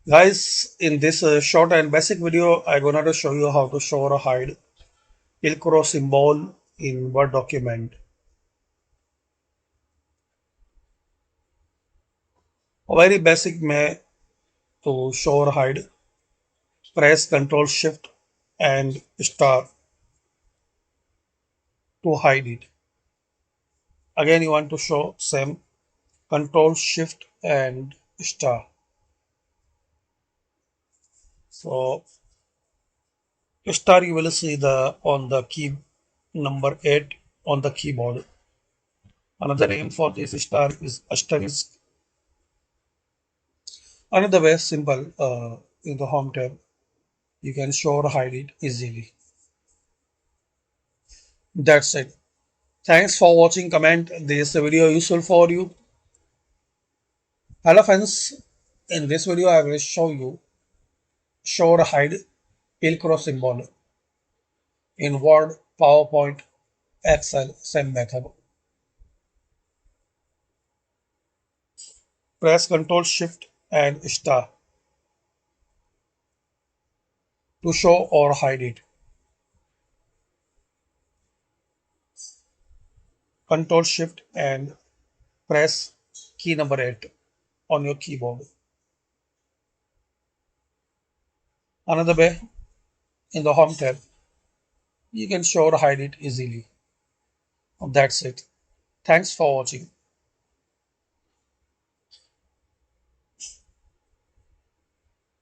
Guys, in this short and basic video, I'm gonna to show you how to show or hide Pilcrow symbol in Word document. A very basic way to show or hide. Press Ctrl Shift and Star to hide it. Again, you want to show same Ctrl Shift and Star. So Star you will see the on the key number 8 on the keyboard. Another name for this star is asterisk. Another way simple in the home tab, you can show or hide it easily. That's it. Thanks for watching. Comment this video useful for you. Hello friends. In this video, I will show you show or hide Pilcrow symbol in Word, PowerPoint, Excel. Same method. Press Ctrl Shift and Star to show or hide it. Ctrl Shift and press key number 8 on your keyboard. Another way, in the home tab, you can show or hide it easily. That's it. Thanks for watching.